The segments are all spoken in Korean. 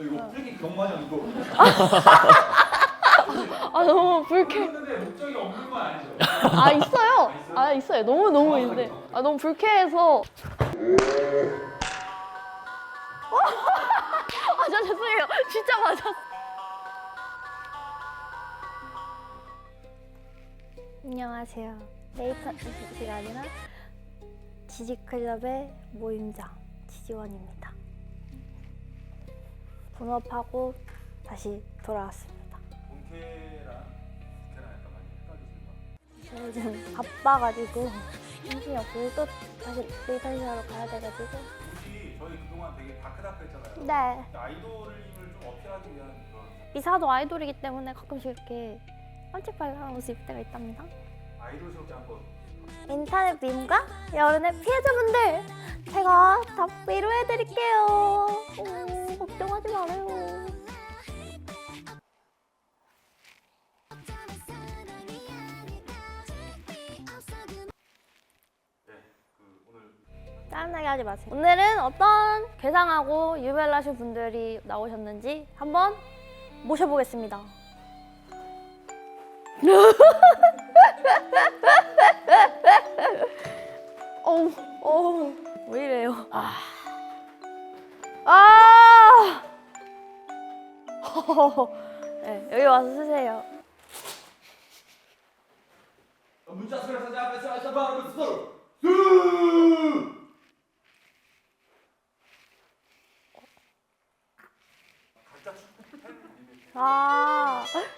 이거 풀기 경마냥 이거. 아 너무 불쾌. 근데 목적이 없는 건 아니죠? 아 있어요. 아 있어요. 너무 있는데. 아 너무 불쾌해서. 아 저 죄송해요. 진짜 맞았어. 안녕하세요. 메이크업가 아니라 지지클럽의 모임장 지지원입니다. 본업하고 다시 돌아왔습니다. 본캐랑 약간 많이 헷갈리시는 거. 요즘 바빠가지고 정신이 없고 또 다시 메이크업 하러 가야 돼가지고. 혹시 저희 그동안 되게 다크다크했잖아요. 네. 아이돌임을 좀 어필하기 위한 그런 이사도 아이돌이기 때문에 가끔씩 이렇게 깜찍발랄한 옷을 입을 때가 있답니다. 아이돌스럽게 한번. 인터넷 밈과 여론의 피해자분들 제가 다 위로해드릴게요. 걱정하지 말아요. 짜증나게 하지 마세요. 오늘은 어떤 괴상하고 유별나신 분들이 나오셨는지 한번 모셔보겠습니다. 왜 이래요? 네, 여기 와서 쓰세요. 문자 수락사자 앞에서 아자 바로 스스로.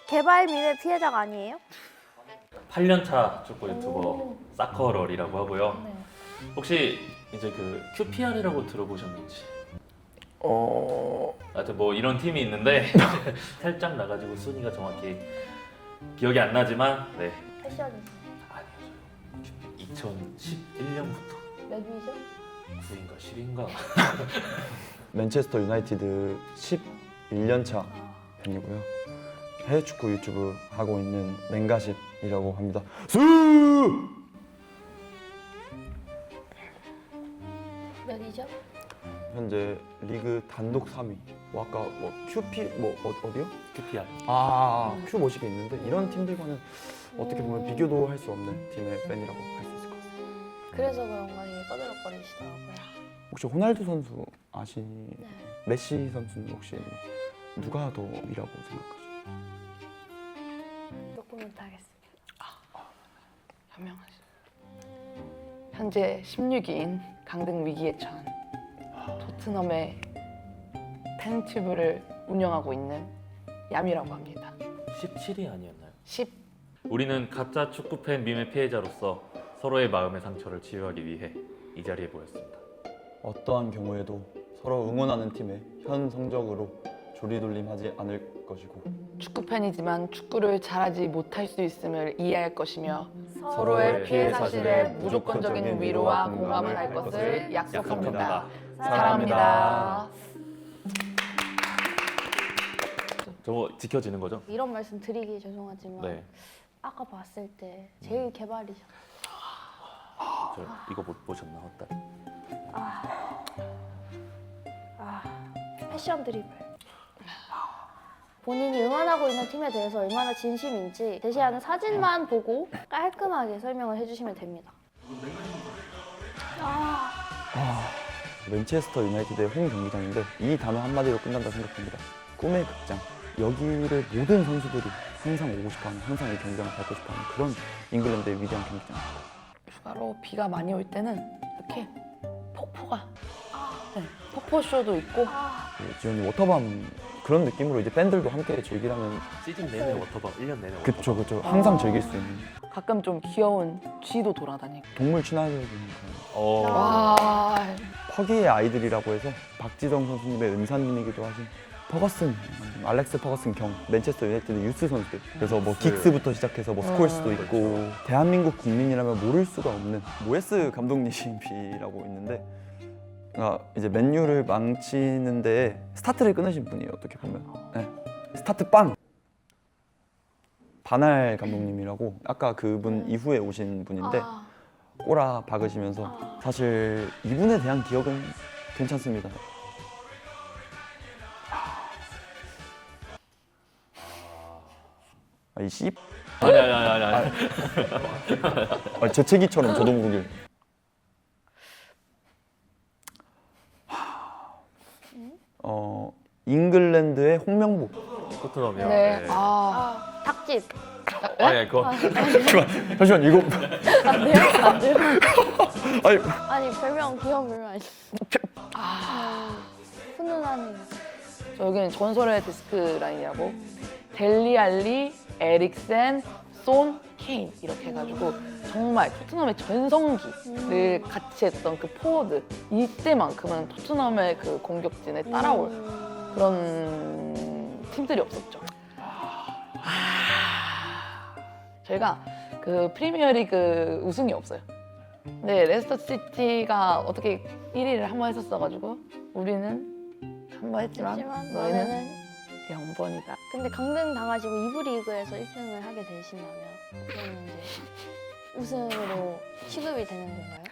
개발 미래 피해자가 아니에요? 8년차 축구 유튜버 사커럴이라고 하고요. 네. 혹시 이제 그 QPR이라고 들어보셨는지? 하여튼 뭐 이런 팀이 있는데 살짝 나가지고 순위가 정확히 기억이 안 나지만 네. 패션이 아니요. 2011년부터 몇 위죠? 9인가 10인가 맨체스터 유나이티드 11년차 팬이고요. 해외 축구 유튜브 하고 있는 맹가십이라고 합니다. 몇 위죠? 현재 리그 단독 3위. 뭐 아까 뭐 QP 뭐 어디요? QPR. Q50이 있는데 이런 팀들과는 어떻게 보면 비교도 할 수 없는 팀의 팬이라고 할 수 있을 것 같습니다. 그래서 그런가 되게 꺼들럭거리시더라고요. 혹시 호날두 선수 아시니? 네. 메시 선수는 혹시 누가 더 위라고 생각하시나요? 노코멘트 하겠습니다. 현명하시죠. 현재 16위인 강등 위기에 처한 토트넘의 팬튜브를 운영하고 있는 얌이라고 합니다. 17위 아니었나요? 10. 우리는 가짜 축구팬 밈의 피해자로서 서로의 마음의 상처를 치유하기 위해 이 자리에 모였습니다. 어떠한 경우에도 서로 응원하는 팀의 현 성적으로 조리돌림하지 않을 것이고 축구팬이지만 축구를 잘하지 못할 수 있음을 이해할 것이며 서로의 피해 사실에 무조건적인 위로와 공감을 할 것을 약속합니다. 사랑합니다. 저거 지켜지는 거죠? 이런 말씀 드리기 죄송하지만 네. 아까 봤을 때 제일 개발이셨어요. 저 이거 못 보셨나 헛다. 패션 드리블. 본인이 응원하고 있는 팀에 대해서 얼마나 진심인지 제시하는 사진만 보고 깔끔하게 설명을 해주시면 됩니다. 맨체스터 유나이티드의 홈 경기장인데 이 단어 한마디로 끝난다 생각합니다. 꿈의 극장. 여기를 모든 선수들이 항상 오고 싶어하는, 항상 이 경기장을 밟고 싶어하는 그런 잉글랜드의 위대한 경기장입니다. 휴가로 비가 많이 올 때는 이렇게 폭포가 폭포쇼도 있고 지원이 워터밤 그런 느낌으로 이제 팬들도 함께 즐기라면 시즌 내내 워터밤 1년 내내 워터밤. 그쵸 항상 즐길 수 있는 가끔 좀 귀여운 쥐도 돌아다니고. 동물 친화적인 그런 와, 퍼기의 아이들이라고 해서 박지성 선수님의 은사님이기도 하신 퍼거슨, 알렉스 퍼거슨 경, 맨체스터 유나이티드 유스 선수들. 그래서 뭐 긱스부터 시작해서 뭐 스콜스도 있고 대한민국 국민이라면 모를 수가 없는 모에스 감독님이라고 있는데 이제 맨유를 망치는 데에 스타트를 끊으신 분이에요. 어떻게 보면 네. 스타트 빵! 바날 감독님이라고 아까 그분 이후에 오신 분인데 꼬라 박으시면서 사실 이분에 대한 기억은 괜찮습니다. 이 씨. 아니. 재채기처럼 저도 모르게. 잉글랜드의 홍명보. 토트넘이요. 네. 아, 닭집. 아니 그거 잠시만 이거. 안 돼요? 안 돼요? 아니 아니 별명 귀여운 별명 아니. 훈훈하네요. 저 여기는 전설의 디스크 라인이라고 델리 알리, 에릭센, 손, 케인 이렇게 해가지고 정말 토트넘의 전성기를 같이 했던 그 포워드 이때만큼은 토트넘의 그 공격진에 따라올 그런 팀들이 없었죠. 저희가 그 프리미어리그 우승이 없어요. 근데 레스터 시티가 어떻게 1위를 한 번 했었어가지고 우리는 한 번 했지만 하지만 너희는 너네는 0번이다. 근데 강등 당하시고 2부 리그에서 1등을 하게 되시면 그러면 이제 우승으로 취급이 되는 건가요?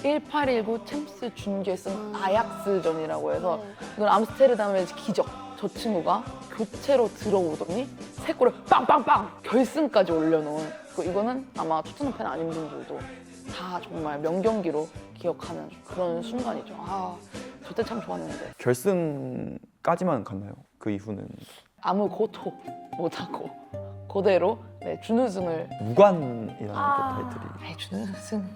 1819 챔스 준결승 아약스전이라고 해서 네. 이건 암스테르담의 기적. 저 친구가 교체로 들어오더니 세 골을 빵빵빵 결승까지 올려놓은 이거는 아마 토트넘 팬 아닌 분들도 다 정말 명경기로 기억하는 그런 순간이죠. 아, 저때 참 좋았는데 결승까지만 갔나요? 그 이후는 아무 고토 못하고 그대로 네, 준우승을 무관이라는 그 아. 타이틀이. 준우승.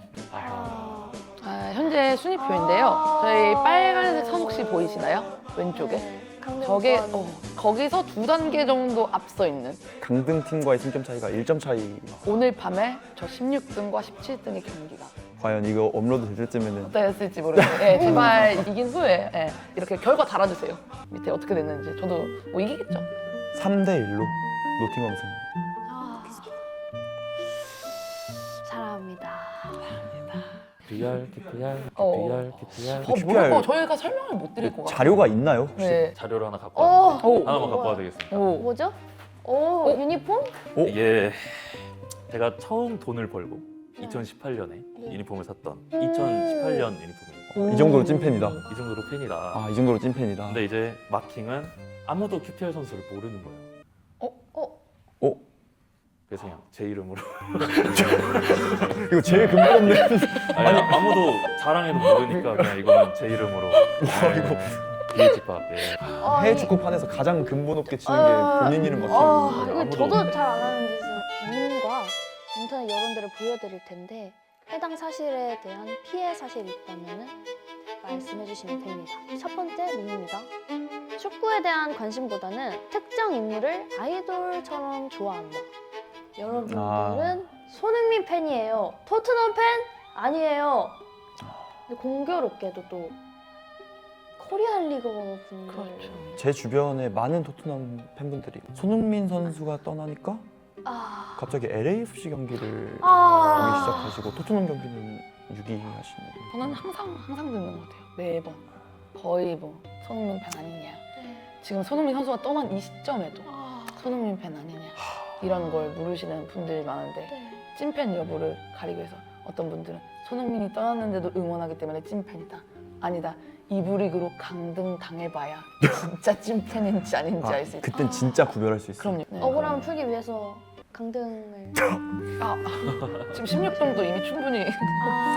아, 현재 순위표인데요. 저희 빨간색 선 혹시 보이시나요? 왼쪽에? 네. 강등 저게 우선. 거기서 2단계 정도 앞서 있는 강등 팀과의 승점 차이가 1점 차이. 오늘 밤에 저 16등과 17등의 경기가 과연 이거 업로드 될 때쯤에는 어땠을지 모르겠어요. 예, 제발 이긴 후에 예, 이렇게 결과 달아주세요. 밑에 어떻게 됐는지. 저도 뭐 이기겠죠. 3대 1로 노팅엄 승. 아, 사랑합니다. BR, KPR, 어. KPR. 뭐라고 저희가 설명을 못 드릴 것 같아요. 자료가 있나요? 혹시? 네. 자료를 하나 갖고 왔는데 오. 하나만 갖고 와야 되겠습니다. 오. 뭐죠? 오, 유니폼? 이게 제가 처음 돈을 벌고 2018년에 유니폼을 샀던 2018년 유니폼입니다. 이 정도로 찐팬이다. 이 정도로 팬이다. 아, 이 정도로 찐팬이다. 근데 이제 마킹은 아무도 QPR 선수를 모르는 거예요. 어? 그래서 그냥 제 이름으로 이거 제일 근본 없는. 아니, 아무도 자랑해도 모르니까 그냥 이거는 제 이름으로. 이거. 비집합. 예. 해외 축구판에서 가장 근본 없게 치는 아. 게 본인 이름 맞추는 아, 거예요. 이거 아무도 저도 잘 안 하는 짓은 밈과 인터넷 여론들을 보여드릴 텐데 해당 사실에 대한 피해 사실이 있다면 말씀해 주시면 됩니다. 첫 번째 밈입니다. 축구에 대한 관심보다는 특정 인물을 아이돌처럼 좋아한다. 여러분들은 손흥민 팬이에요. 토트넘 팬 아니에요. 근데 공교롭게도 또 코리아 리거 분들 그렇죠. 제 주변에 많은 토트넘 팬분들이 손흥민 선수가 떠나니까 아, 갑자기 LAFC 경기를 보기 아, 시작하시고 토트넘 경기는 유기하시는. 저는 항상 듣는 것 같아요. 매번 거의 뭐 손흥민 팬 아니냐. 지금 손흥민 선수가 떠난 이 시점에도 아, 손흥민 팬 아니냐 이런 걸 물으시는 분들이 많은데 네. 찐팬 여부를 가리기 위해서 어떤 분들은 손흥민이 떠났는데도 응원하기 때문에 찐팬이다. 아니다. 2부 리그로 강등 당해봐야 진짜 찐팬인지 아닌지 알 수 있다. 그땐 진짜 구별할 수 있어요. 그럼요. 네. 억울함을 풀기 위해서 강등을 지금 16등도 이미 충분히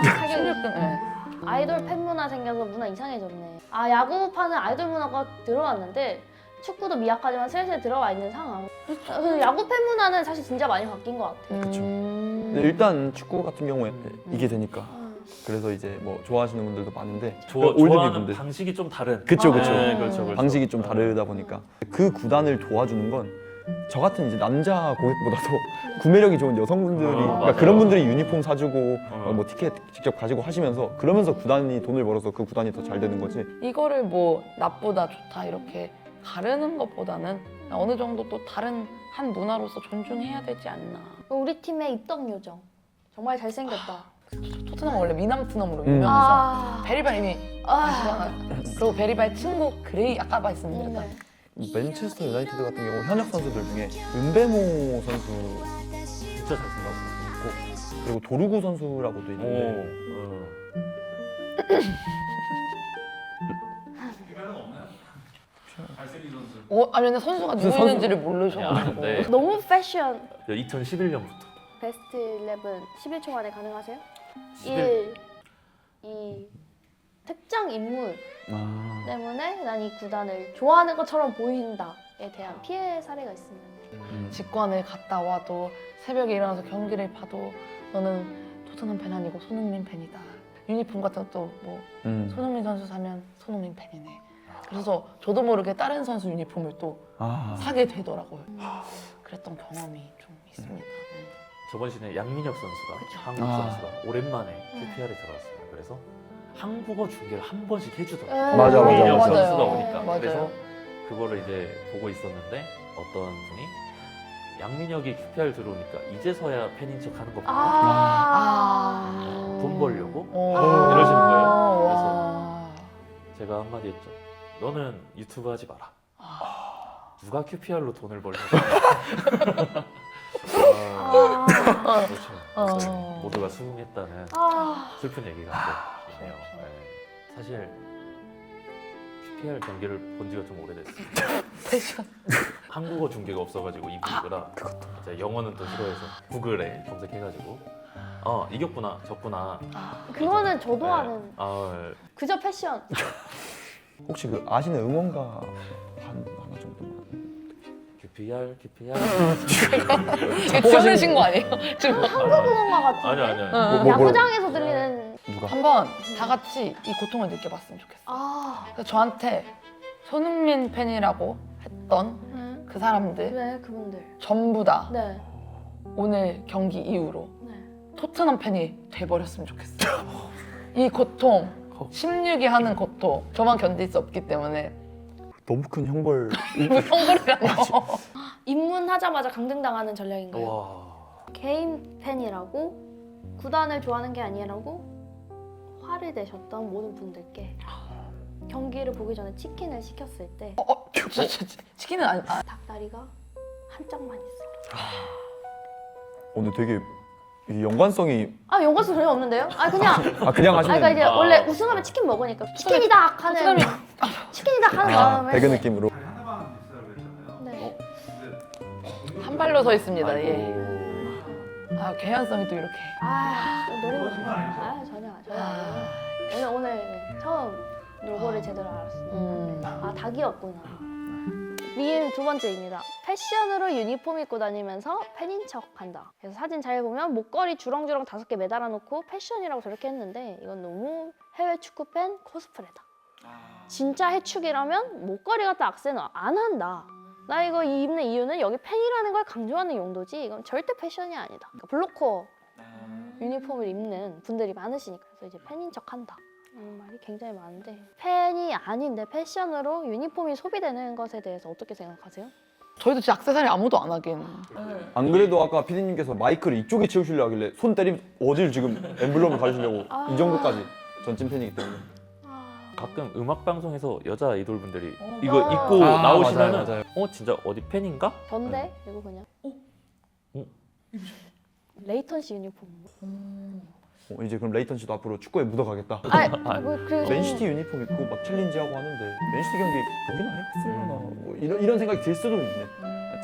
하긴 16등. 네. 아이돌 팬 문화 생겨서 문화 이상해졌네. 아, 야구판은 아이돌 문화가 들어왔는데 축구도 미약하지만 슬슬 들어와 있는 상황. 근데 야구 팬 문화는 사실 진짜 많이 바뀐 것 같아요. 그쵸. 근데 일단 축구 같은 경우에 이게 되니까 그래서 이제 뭐 좋아하시는 분들도 많은데 올드비 좋아하는 분들 방식이 좀 다른. 그쵸, 그쵸. 네, 그렇죠. 방식이 좀 다르다 보니까 그 구단을 도와주는 건 저 같은 이제 남자 고객보다도 구매력이 좋은 여성분들이 그러니까 맞아요. 그런 분들이 유니폼 사주고 뭐 티켓 직접 가지고 하시면서 그러면서 구단이 돈을 벌어서 그 구단이 더 잘 되는 거지. 이거를 뭐 나쁘다 좋다 이렇게 가르는 것보다는 어느 정도 또 다른 한 문화로서 존중해야 되지 않나. 우리 팀의 입덕 요정 정말 잘생겼다. 토트넘은 원래 미남트넘으로 음. 유명해서 아, 베리발 이미 그리고 베리발 친구 그레이 아까 말씀드렸던 네. 맨체스터 유나이티드 같은 경우 현역 선수들 중에 은베모 선수 진짜 잘생겼고. 있고 그리고 도루구 선수라고도 있는데 잘생긴 선수. 아니 근데 선수가 누구 선수- 있는지를 야, 모르셔가지고. 네. 너무 패션 2011년부터 베스트 11 11초 만에 가능하세요? 11. 1, 2 특정 인물 아, 때문에 난 이 구단을 좋아하는 것처럼 보인다에 대한 피해 사례가 있으면 직관을 갔다 와도 새벽에 일어나서 경기를 봐도 너는 토트넘 팬 아니고 손흥민 팬이다. 유니폼 같은 것도 뭐 손흥민 선수 사면 손흥민 팬이네. 그래서 저도 모르게 다른 선수 유니폼을 또 아, 사게 되더라고요. 그랬던 경험이 좀 있습니다. 저번 시즌에 양민혁 선수가 그쵸. 한국 아. 선수가 오랜만에 QPR에 들어왔습니다. 그래서 한국어 중계를 한 번씩 해주더라고요. 맞아, 맞아, 민혁 맞아. 선수가 오니까. 맞아요. 그래서 그거를 이제 보고 있었는데 어떤 분이 양민혁이 QPR 들어오니까 이제서야 팬인 척하는 거 보고 돈 벌려고 이러시는 거예요. 그래서 제가 한마디 했죠. 너는 유튜브 하지 마라. 누가 QPR로 돈을 벌려고? 그렇죠. 그래서 모두가 수긍했다는 슬픈 얘기가 또 있네요. 네. 사실 QPR 경기를 본 지가 좀 오래됐어요. 패션. 한국어 중계가 없어가지고 이분들아 이제 영어는 또 싫어해서 구글에 검색해가지고 이겼구나 졌구나. 그거는 저도 네. 하는 아, 그저 패션. 혹시 그 아시는 응원가 하나 정도만? QPR 제 지어내신 거 아니에요? 지금 한국 응원가 같은데. 아니 뭐, 야구장에서 들리는 누가? 한번 다 같이 이 고통을 느껴봤으면 좋겠어요. 그래서 저한테 손흥민 팬이라고 했던 네. 그 사람들 네, 그분들. 전부 다 네. 오늘 경기 이후로 네. 토트넘 팬이 돼버렸으면 좋겠어요. 이 고통, 16위 하는 고통 저만 견딜 수 없기 때문에 너무 큰 형벌. 뭐 형벌이라뇨. 입문하자마자 강등당하는 전략인가요? 와. 개인 팬이라고 구단을 좋아하는 게 아니라고 화를 내셨던 모든 분들께 경기를 보기 전에 치킨을 시켰을 때 치킨은 아니. 닭다리가 한 짝만 있어요. 오늘 되게 이 연관성이 연관성 전혀 없는데요? 그냥 그냥 하시는. 그러니까 이제 원래 우승하면 치킨 먹으니까 치킨이다 하는 치킨이다 하는 마음에 배그 느낌으로. 다리 하나만 있어요 그랬잖아요. 네. 근데 한 발로 서 있습니다. 아이고. 예. 개연성이 또 이렇게. 노래 전혀 오늘 처음 로고를 제대로 알았습니다. 닭이었구나. 밈 두 번째입니다. 패션으로 유니폼 입고 다니면서 팬인 척한다. 그래서 사진 잘 보면 목걸이 주렁주렁 5개 매달아 놓고 패션이라고 저렇게 했는데 이건 너무 해외 축구 팬 코스프레다. 진짜 해축이라면 목걸이 같은 악세는 안 한다. 나 이거 입는 이유는 여기 팬이라는 걸 강조하는 용도지 이건 절대 패션이 아니다. 그러니까 블로커 유니폼을 입는 분들이 많으시니까 그래서 이제 팬인 척한다. 이런 말이 굉장히 많은데 팬이 아닌데 패션으로 유니폼이 소비되는 것에 대해서 어떻게 생각하세요? 저희도 진짜 액세서리 아무도 안 하긴. 안 그래도 아까 피디님께서 마이크를 이쪽에 채우시려 하길래 손 때리면 어딜 지금 엠블럼을 가리시려고 이 정도까지 전진 팬이기 때문에. 가끔 음악 방송에서 여자 아이돌 분들이 이거 입고 아, 나오시면은 맞아요. 진짜 어디 팬인가? 전데 이거 그냥 레이턴 씨 유니폼. 이제 그럼 레이턴 씨도 앞으로 축구에 묻어가겠다. 그리고 맨시티 유니폼 입고 막 챌린지하고 하는데 맨시티 경기 보기나 해봤으려나 뭐 이런 생각이 들 수도 있네.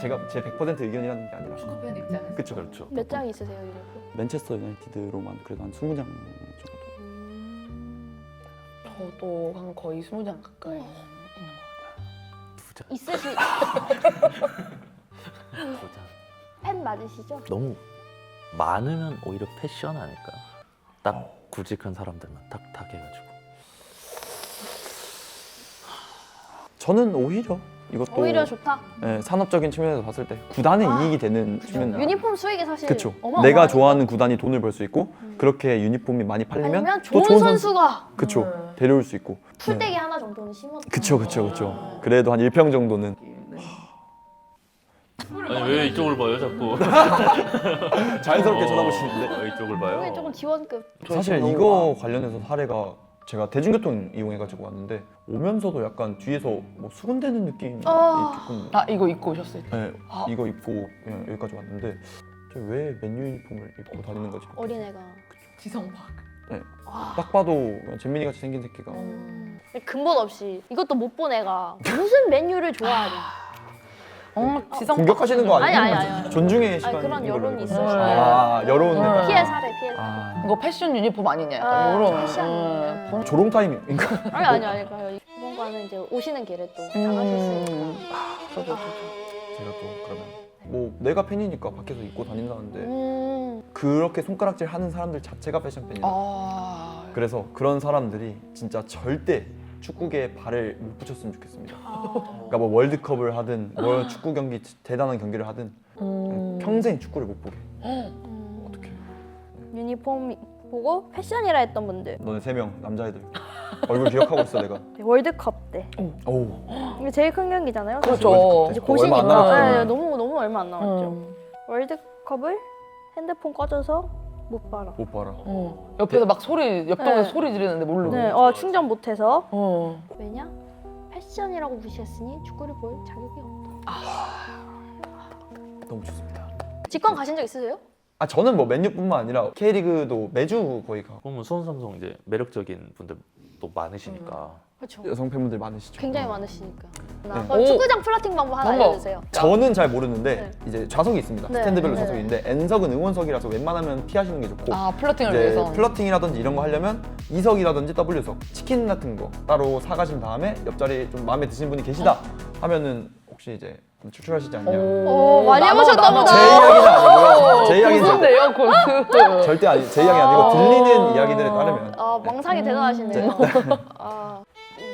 제가 제 100% 의견이라는 게 아니라. 팬 입장에서. 그쵸. 그렇죠. 몇 장 있으세요 유니폼? 맨체스터 유나이티드로만 그래도 한 20장 정도. 저도 한 거의 20장 가까이 있는 것 두 장. 있으시 두 장. 팬 맞으시죠? 너무 많으면 오히려 패션 아닐까요? 딱 굵직한 사람들만 탁탁 해가지고. 저는 오히려 이것도 오히려 좋다. 산업적인 측면에서 봤을 때 구단의 이익이 되는 측면. 유니폼 수익이 사실 그쵸. 어마어마하니까. 내가 좋아하는 구단이 돈을 벌 수 있고 그렇게 유니폼이 많이 팔리면 아니면 또 좋은 선수가 그쵸. 데려올 수 있고. 풀떼기 하나 정도는 심었다. 그쵸. 그래도 한 1평 정도는. 아니 왜 이쪽을 봐요 자꾸? 자연스럽게 쳐다보시는데. 왜 이쪽을 이게 봐요? 조금 지원급. 사실 이거 관련해서 사례가 제가 대중교통 이용해가지고 왔는데 오면서도 약간 뒤에서 뭐 수군대는 느낌이 조금. 이거 입고 오셨을 때. 네, 이거 입고 여기까지 왔는데 왜 맨유 유니폼을 입고 다니는 거지? 어린애가 지성박. 네. 딱 봐도 잼민이 같이 생긴 새끼가 근본 없이 이것도 못 본 애가 무슨 맨유를 좋아하냐. 지성 공격하시는 거 아니에요? 아니. 존중의 시간 그런 여론이 있어요. 여론 피해 사례. 이거 패션 유니폼 아니냐 약간 아, 이런 패션. 조롱 타임인가? 아니. 이번과는 이제 오시는 길에 또 당하셨으니까. 저도. 제가 또 그러면 뭐 내가 팬이니까 밖에서 입고 다닌다는데 음. 그렇게 손가락질 하는 사람들 자체가 패션 팬이에요. 그래서 그런 사람들이 진짜 절대 축구계에 발을 못 붙였으면 좋겠습니다. 그러니까 뭐 월드컵을 하든 뭐 축구 경기 대단한 경기를 하든 평생 축구를 못 보게. 어떻게? 유니폼 보고 패션이라 했던 분들. 너네 3명 남자애들 얼굴 기억하고 있어 내가. 월드컵 때. 오. 이게 제일 큰 경기잖아요. 그렇죠. 이제 얼마 안 고시니까. 남았잖아요. 네, 너무 얼마 안 남았죠. 월드컵을 핸드폰 꺼져서 못 봐라. 못 봐라. 옆에서 막 옆동에서 네. 소리 지르는데 모르고. 네, 충전 못해서. 어. 왜냐? 패션이라고 무시했으니 축구를 볼 자격이 없다. 너무 좋습니다. 직관 가신 적 있으세요? 저는 뭐 맨유뿐만 아니라 K리그도 매주 거의 가고 그러면 수원 삼성 이제 매력적인 분들 또 많으시니까 그렇죠. 여성 팬분들 많으시죠. 굉장히 많으시니까. 네. 그럼 축구장 플러팅 방법 하나 뭔가. 알려주세요. 저는 잘 모르는데 네. 이제 좌석이 있습니다. 네. 스탠드별로 네. 좌석이 있는데 N석은 응원석이라서 웬만하면 피하시는 게 좋고 플러팅을 이제 위해서. 플러팅이라든지 이런 거 하려면 E석이라든지 W석 치킨 같은 거 따로 사가신 다음에 옆자리 좀 마음에 드시는 분이 계시다 하면은 혹시 이제 추출하시지 않냐. 많이 해보셨나 보다. 제 이야기는 아니고요. 제 이야기는 고수인데요, 고수. 절대 아니. 제 이야기 아니고 들리는 이야기들에 따르면 망상이 대단하시네요.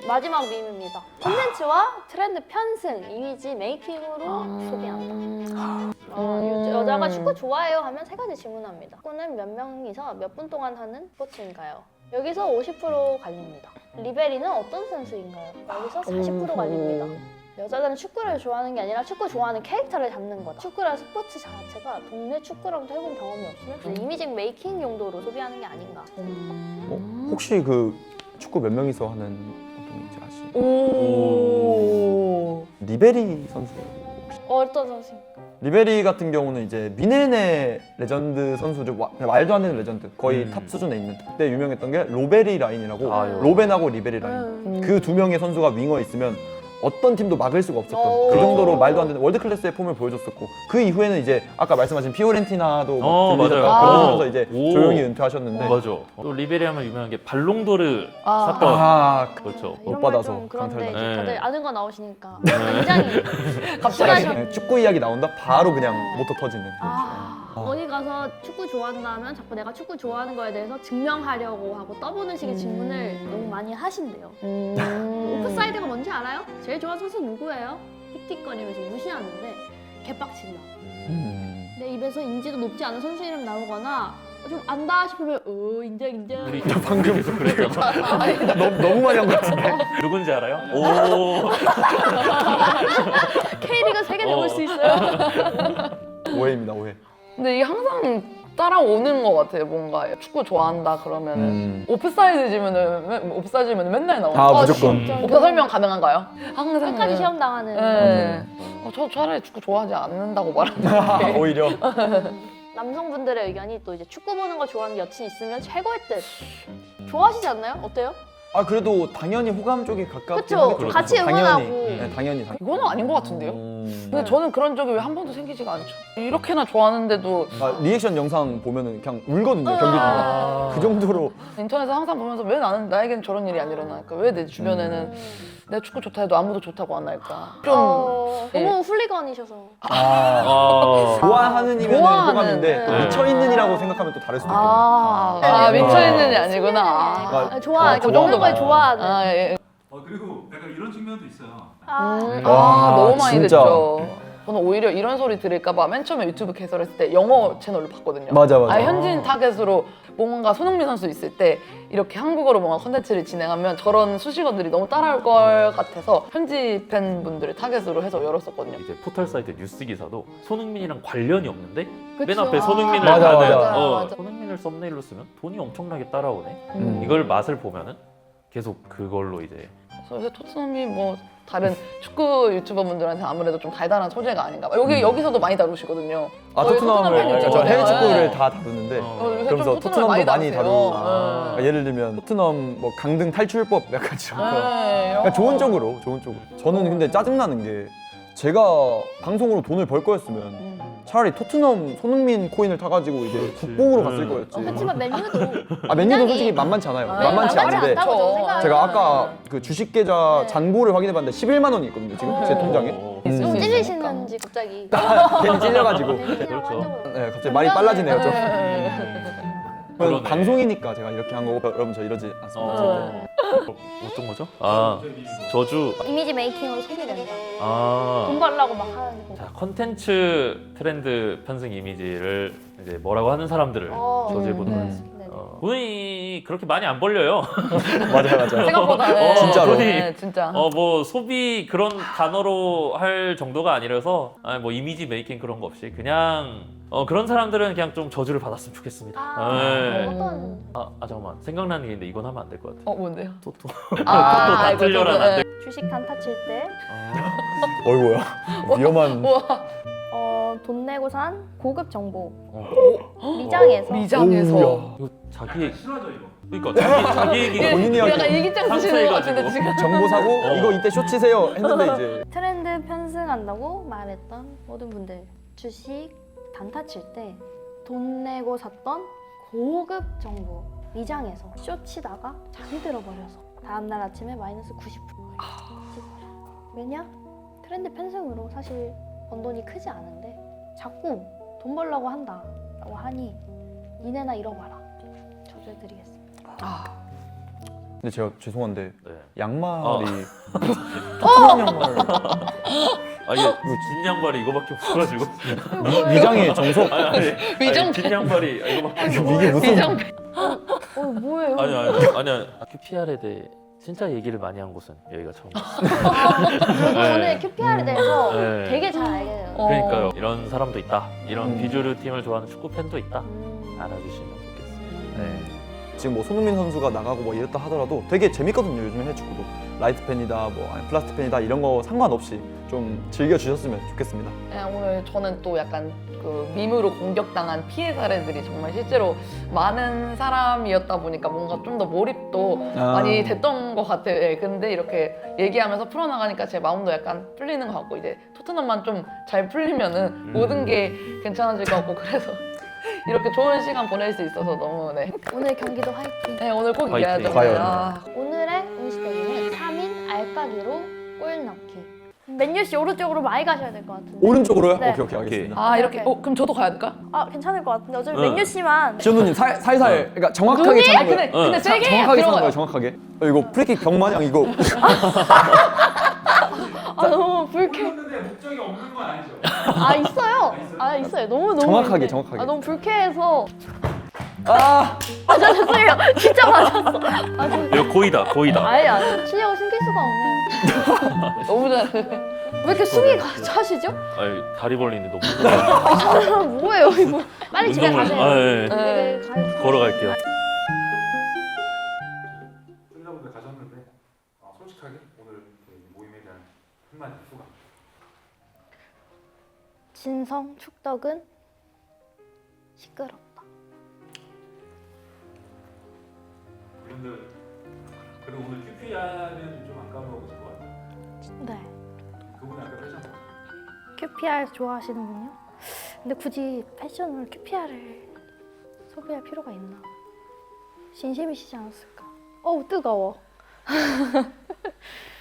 마지막 밈입니다. 콘텐츠와 트렌드 편승, 이미지 메이킹으로 소비한다. 여자가 축구 좋아해요 하면 3가지 질문합니다. 축구는 몇 명이서 몇 분 동안 하는 스포츠인가요? 여기서 50% 갈립니다. 리베리는 어떤 선수인가요? 여기서 40% 갈립니다. 여자들은 축구를 좋아하는 게 아니라 축구 좋아하는 캐릭터를 잡는 거다. 축구라는 스포츠 자체가 동네 축구랑도 해본 경험이 없으면 이미지 메이킹 용도로 소비하는 게 아닌가. 혹시 그 축구 몇 명이서 하는 운동인지 아시나요? 오. 리베리 선수. 어떤 선수입니까? 리베리 같은 경우는 이제 미네네 레전드 선수죠. 말도 안 되는 레전드. 거의 탑 수준에 있는. 그때 유명했던 게 로베리 라인이라고 로벤하고 리베리 라인. 그 2명의 선수가 윙어에 있으면 어떤 팀도 막을 수가 없었던 그 정도로 말도 안 되는 월드 클래스의 폼을 보여줬었고 그 이후에는 이제 아까 말씀하신 피오렌티나도 맞아요. 그러면서 이제 오. 조용히 은퇴하셨는데 맞아. 또 리베리 하면 유명한 게 발롱도르 사건. 그렇죠. 그렇죠. 못 이런 받아서 좀 그런데 강탈 이제 당했- 다들 네. 아는 거 나오시니까 굉장히 갑자기. 네, 축구 이야기 나온다 바로 그냥 모터 터지는. 어디 가서 축구 좋아한다 하면 자꾸 내가 축구 좋아하는 거에 대해서 증명하려고 하고 떠보는 식의 질문을 너무 많이 하신대요. 오프사이드가 뭔지 알아요? 제일 좋아하는 선수 누구예요? 틱틱거리면서 무시하는데 개빡친다. 내 입에서 인지도 높지 않은 선수 이름 나오거나 좀 안다 싶으면 인정. 우리 방금 계속 그래요. 너무 많이 한 것 같은데. 누군지 알아요? 오. K리그 3개 내볼 수 있어요? 오해입니다, 오해. 근데 이게 항상 따라오는 것 같아요. 뭔가 축구 좋아한다 그러면은 오프사이드지면은 맨날 나오는. 무조건. 오프사 설명 가능한가요? 항상. 끝까지 시험 당하는. 네. 저 차라리 축구 좋아하지 않는다고 말하는데. 오히려. 남성분들의 의견이 또 이제 축구 보는 거 좋아하는 여친 있으면 최고의 듯. 좋아하시지 않나요? 어때요? 그래도 당연히 호감 쪽이 가깝긴 그쵸. 하겠죠. 같이 당연히. 응원하고. 네, 당연히. 이거는 아닌 것 같은데요? 근데 저는 그런 적이 왜 한 번도 생기지가 않죠. 이렇게나 좋아하는데도 리액션 영상 보면은 그냥 울거든요, 경기 중에. 그 정도로. 인터넷에서 항상 보면서 왜 나에겐 저런 일이 안 일어날까? 왜 내 주변에는 내 축구 좋다 해도 아무도 좋다고 안 할까? 좀 예. 너무 훌리건이셔서. 좋아하는 이면은 좋아하는, 호감인데 또 네. 미쳐있는이라고 생각하면 또 다를 수도 있거든요. 미쳐있는이 아니구나. 좋아. 그 모든 걸 정도가. 좋아하는. 예. 그리고 약간 이런 측면도 있어요. 너무 많이 진짜. 됐죠. 저는 오히려 이런 소리 들을까봐 맨 처음에 유튜브 개설했을 때 영어 채널을 봤거든요. 맞아. 현지인 타겟으로 뭔가 손흥민 선수 있을 때 이렇게 한국어로 뭔가 컨텐츠를 진행하면 저런 수식어들이 너무 따라올 걸 같아서 현지 팬분들을 타겟으로 해서 열었었거든요. 이제 포털 사이트 뉴스 기사도 손흥민이랑 관련이 없는데 그쵸. 맨 앞에 손흥민을 맞아, 다는 맞아. 손흥민을 썸네일로 쓰면 돈이 엄청나게 따라오네. 이걸 맛을 보면은 계속 그걸로 이제 그래서 토트넘이 뭐 다른 축구 유튜버 분들한테 아무래도 좀 달달한 소재가 아닌가 봐. 여기서도 많이 다루시거든요. 아 저희 토트넘을 팬 그러니까 저 유튜버잖아요. 해외 축구를 네. 다 다루는데 요새 그러면서 좀 토트넘도 많이 다루세요. 다루고 네. 그러니까 예를 들면 토트넘 뭐 강등 탈출법 약간 이런 거 네. 그러니까 좋은 쪽으로 저는 근데 짜증나는 게 제가 방송으로 돈을 벌 거였으면 차라리 토트넘 손흥민 코인을 타가지고 이제 국뽕으로 갔을 거였지. 그렇지만 맨유도 아 맨유도 솔직히 만만치 않아요. 만만치 않은데 않다고 저는 생각해요. 제가 아까 그 주식 계좌 네. 잔고를 확인해봤는데 11만 원이 있거든요 지금 제 통장에. 좀 찔리시는지 갑자기 괜히 찔려가지고. 팬이라고 그렇죠. 한다고. 네, 갑자기 말이 빨라지네요 좀. 그러네. 방송이니까 제가 이렇게 한 거고 여러분 저 이러지 않습니다. 어떤 거죠? 아 저주. 이미지 메이킹으로 소비된다. 돈 아. 벌라고 막 하는 거. 자 컨텐츠 트렌드 편승 이미지를 이제 뭐라고 하는 사람들을 저지해보도록 하겠습니다. 네네. 돈이 그렇게 많이 안 벌려요. 맞아요. 생각보다 네. 진짜로. 네, 진짜. 뭐 소비 그런 단어로 할 정도가 아니라서 뭐 이미지 메이킹 그런 거 없이 그냥 그런 사람들은 그냥 좀 저주를 받았으면 좋겠습니다. 네. 어떤 잠깐만 생각나는 게 있는데 이건 하면 안 될 것 같아. 뭔데요? 토토. 아, 다 틀려라, 안 돼. 주식 단타 칠 때 어이구야 위험한. 돈 내고 산 고급 정보 미장에서 미장에서. 오우야. 이거 자기 얘기. 싫어하죠 이거. 그러니까 자기 얘기. 본인이 약간 하기 일기장 쓰시는 것 같은데 지금. 정보 사고 이거 이때 쇼 치세요 했는데 이제 트렌드 편승한다고 말했던 모든 분들 주식 단타 칠 때 돈 내고 샀던 고급 정보 미장에서 쇼 치다가 잠이 들어버려서 다음날 아침에 마이너스 90%. 왜냐? 트렌드 편승으로 사실 번 돈이 크지 않은데 자꾸 돈 벌려고 한다라고 하니 니네나 잃어봐라. 저주해드리겠습니다. 근데 제가 죄송한데 네. 양말이 토트넘 양말 이게 긴 양말이 이거밖에 없어가지고. 위장의 정석 아니, 위장 긴 양말이 이거밖에 없어. 이게 무슨 미장 뭐예요? 아니야. QPR에 대해 진짜 얘기를 많이 한 곳은 여기가 처음이었어요. 저도 오늘 QPR에 대해서 네. 되게 잘 알게 돼요. 그러니까요. 이런 사람도 있다. 이런 음. 비주류 팀을 좋아하는 축구 팬도 있다. 알아주시면 좋겠습니다. 네. 지금 뭐 손흥민 선수가 나가고 뭐 이랬다 하더라도 되게 재밌거든요 요즘 해외 축구도 라이트 팬이다 뭐 아니 플라스틱 팬이다 이런 거 상관없이 좀 즐겨주셨으면 좋겠습니다. 오늘 저는 또 약간 그 밈으로 공격당한 피해 사례들이 정말 실제로 많은 사람이었다 보니까 뭔가 좀 더 몰입도 많이 됐던 것 같아요. 예, 근데 이렇게 얘기하면서 풀어나가니까 제 마음도 약간 풀리는 것 같고 이제 토트넘만 좀 잘 풀리면은 모든 게 괜찮아질 것 같고 그래서 이렇게 좋은 시간 보낼 수 있어서 너무 오늘 경기도 화이팅! 네 오늘 꼭 화이팅. 이겨야죠. 과연. 아, 오늘의 운시대기는 3인 알까기로 골 넣기. 맨유씨 오른쪽으로 많이 가셔야 될 것 같은데. 오른쪽으로요? 네. 오케이 알겠습니다. 아 이렇게 그럼 저도 가야 될까? 괜찮을 것 같은데 어차피 응. 맨유씨만 지현우님 살살 그러니까 정확하게 눈이? 차는 근데 거예요. 근데 세게 정확하게 차는 들어가요. 거예요 정확하게. 이거 프리킥 병마냥 이거 너무 불쾌. 했는데 목적이 없는 건 아니죠. 있어요. 있어요. 너무 정확하게, 근데. 정확하게. 너무 불쾌해서. 아 저 죄송해요. 진짜 맞았어. 이거 고의다. 아니 실력을 숨길 수가 없네요. 너무 잘해. 왜 이렇게 숨이 차시죠? 다리 벌리는데 너무. 뭐예요 이거? 빨리 집에 운동을- 가세요. 네. 네, 가요. 걸어갈게요. 시청자분들 가셨는데 솔직하게 오늘 모임에 대한 한마디 소감. 진성 축덕은 시끄럽다. 분들 그리고 오늘 QPR은 좀 안 까먹으실 것 같아요. 네. 그분이 아까 패션 거. QPR 좋아하시는군요. 근데 굳이 패션으로 QPR을 소비할 필요가 있나? 진심이시지 않았을까? 어우 뜨거워.